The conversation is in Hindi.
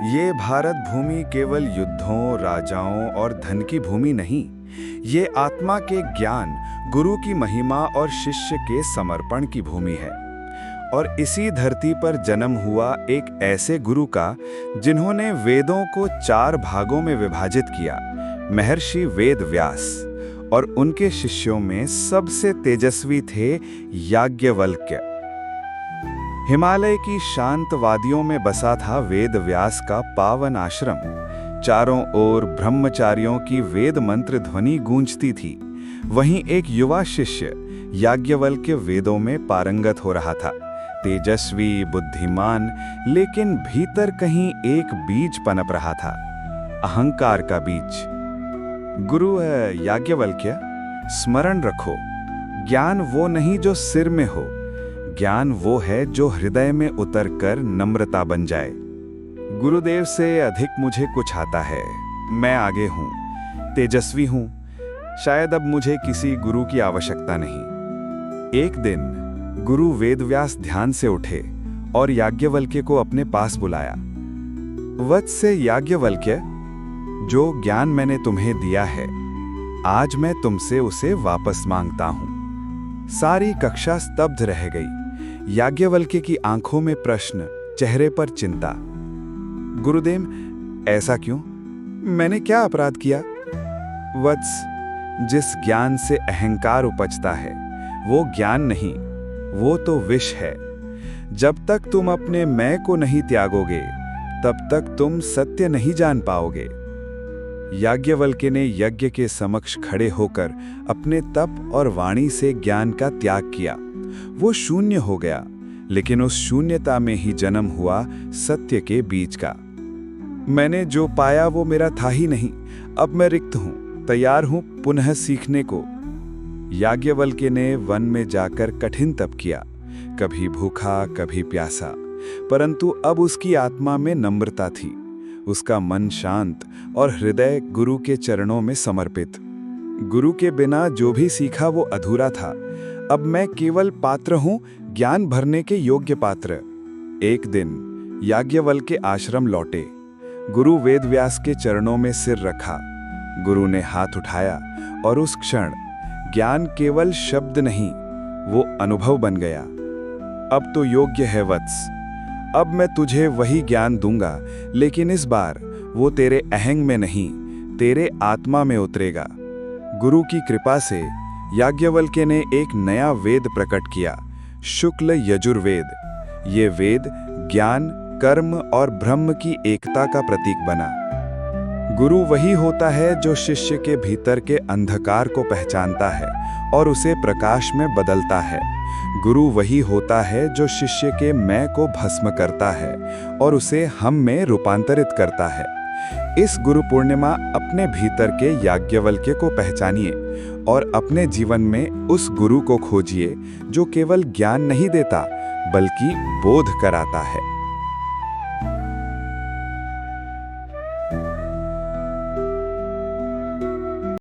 ये भारत भूमि केवल युद्धों, राजाओं और धन की भूमि नहीं, ये आत्मा के ज्ञान, गुरु की महिमा और शिष्य के समर्पण की भूमि है। और इसी धरती पर जन्म हुआ एक ऐसे गुरु का जिन्होंने वेदों को 4 भागों में विभाजित किया, महर्षि वेद व्यास। और उनके शिष्यों में सबसे तेजस्वी थे याज्ञवल्क्य। हिमालय की शांत वादियों में बसा था वेद व्यास का पावन आश्रम। चारों ओर ब्रह्मचारियों की वेद मंत्र ध्वनि गूंजती थी। वहीं एक युवा शिष्य याज्ञवल्क्य वेदों में पारंगत हो रहा था, तेजस्वी, बुद्धिमान, लेकिन भीतर कहीं एक बीज पनप रहा था, अहंकार का बीज। गुरु याज्ञवल्क्य, स्मरण रखो, ज्ञान वो नहीं जो सिर में हो, ज्ञान वो है जो हृदय में उतरकर नम्रता बन जाए। गुरुदेव से अधिक मुझे कुछ आता है, मैं आगे हूँ, तेजस्वी हूँ, शायद अब मुझे किसी गुरु की आवश्यकता नहीं। एक दिन गुरु वेदव्यास ध्यान से उठे और याज्ञवल्क्य को अपने पास बुलाया। वत्स याज्ञवल्क्य, जो ज्ञान मैंने तुम्हें दिया है, आज मैं तुमसे उसे वापस मांगता हूँ। सारी कक्षा स्तब्ध रह गई। याज्ञवल्क्य की आंखों में प्रश्न, चेहरे पर चिंता। गुरुदेव, ऐसा क्यों? मैंने क्या अपराध किया? वत्स, जिस ज्ञान से अहंकार उपजता है वो ज्ञान नहीं, वो तो विष है। जब तक तुम अपने मैं को नहीं त्यागोगे, तब तक तुम सत्य नहीं जान पाओगे। याज्ञवल्क्य ने यज्ञ के समक्ष खड़े होकर अपने तप और वाणी से ज्ञान का त्याग किया। वो शून्य हो गया, लेकिन उस शून्यता में ही जन्म हुआ सत्य के बीज का। मैंने जो पाया वो मेरा था ही नहीं, अब मैं रिक्त हूँ, तैयार हूँ पुनः सीखने को। याज्ञवल्क्य ने वन में जाकर कठिन तप किया, कभी भूखा, कभी प्यासा, परंतु अब उसकी आत्मा में नम्रता थी, उसका मन शांत और हृदय गुरु के चरणों में समर्पित। गुरु के बिना जो भी सीखा वो अधूरा था। अब मैं केवल पात्र हूँ, ज्ञान भरने के योग्य पात्र। एक दिन याज्ञवल्क्य आश्रम लौटे। गुरु वेदव्यास के चरणों में सिर रखा। गुरु ने हाथ उठाया और उस क्षण ज्ञान केवल शब्द नहीं, वो अनुभव बन गया। अब तो योग्य है वत्स, अब मैं तुझे वही ज्ञान दूंगा, लेकिन इस बार वो तेरे अहंग में नहीं, तेरे आत्मा में उतरेगा। गुरु की कृपा से याज्ञवल्क्य ने एक नया वेद प्रकट किया, शुक्ल यजुर्वेद। ये वेद ज्ञान, कर्म और ब्रह्म की एकता का प्रतीक बना। गुरु वही होता है जो शिष्य के भीतर के अंधकार को पहचानता है और उसे प्रकाश में बदलता है। गुरु वही होता है जो शिष्य के मैं को भस्म करता है और उसे हम में रूपांतरित करता है। इस गुरु पूर्णिमा अपने भीतर के याज्ञवल्क्य को पहचानिए और अपने जीवन में उस गुरु को खोजिए जो केवल ज्ञान नहीं देता, बल्कि बोध कराता है।